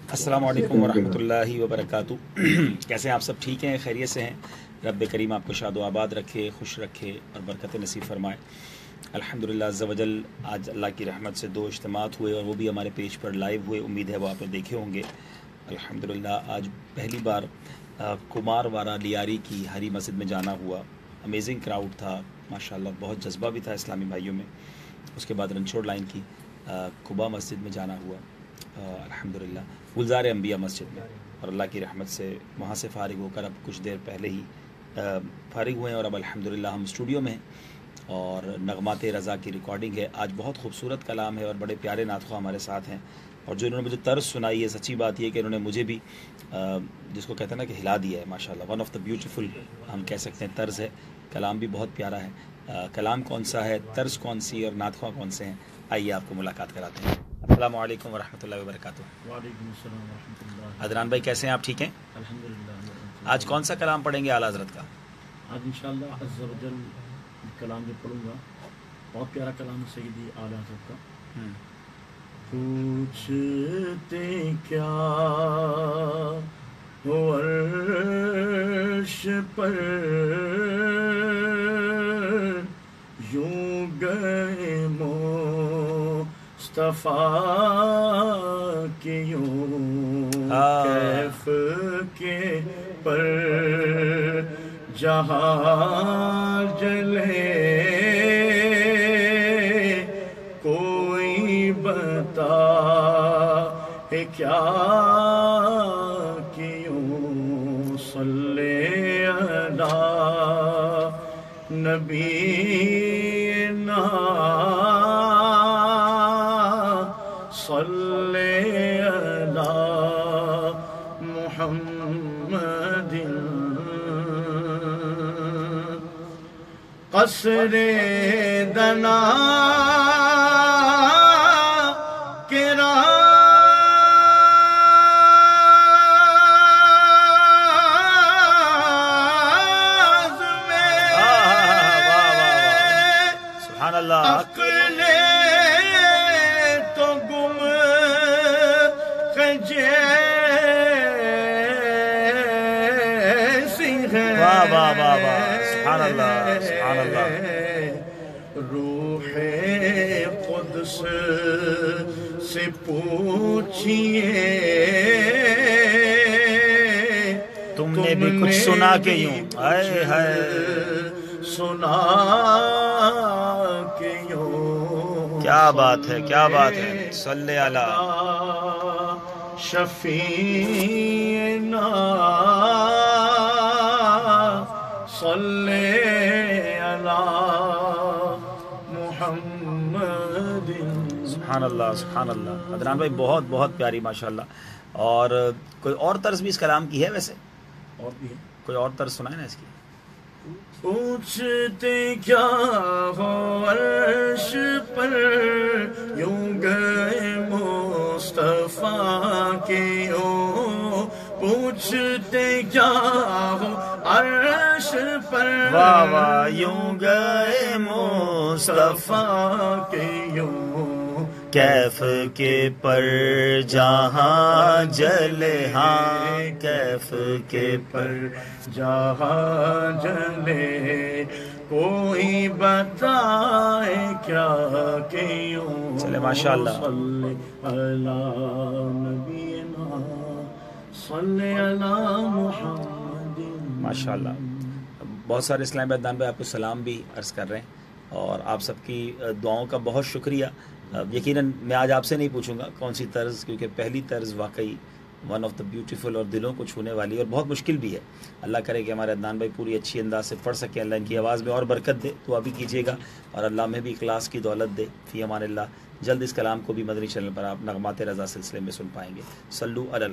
अस्सलामु अलैकुम वरहमतुल्लाहि वबरकातुहू। कैसे हैं आप सब? ठीक हैं, खैरियत से हैं? रब करीम आपको शाद व आबाद रखे, खुश रखे और बरकत नसीब फरमाए। अल्हम्दुलिल्लाह अज़्ज़ा वजल आज अल्लाह की रहमत से 2 इज्तिमात हुए और वो भी हमारे पेज पर लाइव हुए। उम्मीद है वो आपने देखे होंगे। अल्हम्दुलिल्लाह आज पहली बार कुमार वारा लियारी की हरी मस्जिद में जाना हुआ। अमेजिंग क्राउड था माशाल्लाह, बहुत जज्बा भी था इस्लामी भाइयों में। उसके बाद रनछोड़ लाइन की कुबा मस्जिद में जाना हुआ अल्हम्दुलिल्लाह, गुलजार अंबिया मस्जिद में, और अल्लाह की रहमत से वहाँ से फ़ारिग होकर अब कुछ देर पहले ही फ़ारिग हुए हैं और अब अल्हम्दुलिल्लाह हम स्टूडियो में हैं और नगमाते रज़ा की रिकॉर्डिंग है। आज बहुत खूबसूरत कलाम है और बड़े प्यारे नातख़्वा हमारे साथ हैं और जो इन्होंने मुझे तर्ज सुनाई है, सच्ची बात ये कि इन्होंने मुझे भी जिसको कहते हैं ना कि हिला दिया है माशाल्लाह। वन ऑफ़ द ब्यूटीफुल हम कह सकते हैं तर्ज है। कलाम भी बहुत प्यारा है। कलाम कौन सा है, तर्ज कौन सी और नातख़्वा कौन से हैं, आइए आपको मुलाकात कराते हैं। अस्सलामु अलैकुम वरहमतुल्लाहि वबरकातुहू। वालेकुम अस्सलाम वरहमतुल्लाह। अदनान भाई कैसे हैं आप? ठीक हैं? अल्हम्दुलिल्लाह। आज कौन सा कलाम पढ़ेंगे आला हज़रत का? आज इंशाअल्लाह अज़्ज़ा वजल कलाम जो पढ़ूंगा, बहुत प्यारा कलाम है सैयदी आला हज़रत का। पूछते क्या हो अर्श पर, यूं गए मुस्तफ़ा के यूं कैफ के पर जहाँ जले, कोई बता है क्या क्यों सल्ले अला नबी ना सल्ले अला मुहम्मदिन। कसरे दना के राज में सुभान अल्लाह। अक्ले तो गुम जैसी है। वाह वाह वाह वाह, सुभान अल्लाह सुभान अल्लाह। रूहे कुद्स से पूछिए, तुमने भी कुछ सुना के यूं, हाय हाय सुना के यूं। क्या बात है, क्या बात है। सल्ले अला शफीना सल्ले अला मुहम्मदिन। सुभान अल्लाह सुभान अल्लाह। अदनान भाई बहुत बहुत प्यारी माशाल्लाह। और कोई और तर्ज भी इस कलाम की है वैसे? और भी है, कोई और तर्ज सुनाए ना इसकी। पूछते क्या हो अर्श पर, यूं गए मुस्तफा के यूं। पूछते क्या हो अर्श पर, वाह वाह, यूं गए मुस्तफा के यूं कैफ के पर जहाँ जले, हाँ कैफ के पर जहाँ जले, कोई बताए क्या क्यों। चले माशाल्लाह। सल्ले अला नबीना सल्ले अला मुहम्मदिन। माशाल्लाह। बहुत सारे इस्लामी अदनान भाई आपको सलाम भी अर्ज़ कर रहे हैं और आप सबकी दुआओं का बहुत शुक्रिया। यकीनन मैं आज आपसे नहीं पूछूंगा कौन सी तर्ज, क्योंकि पहली तर्ज वाकई वन ऑफ द ब्यूटीफुल और दिलों को छूने वाली और बहुत मुश्किल भी है। अल्लाह करे कि हमारे अदनान भाई पूरी अच्छी अंदाज से पढ़ सकें। अल्लाह इनकी आवाज़ में और बरकत दे, दुआ भी कीजिएगा और अल्लाह में भी इखलास की दौलत दे। फ़ी अमानिल्लाह। जल्द इस कलाम को भी मदनी चैनल पर आप नगमाते रज़ा सिलसिले में सुन पाएंगे। सल्लू अलल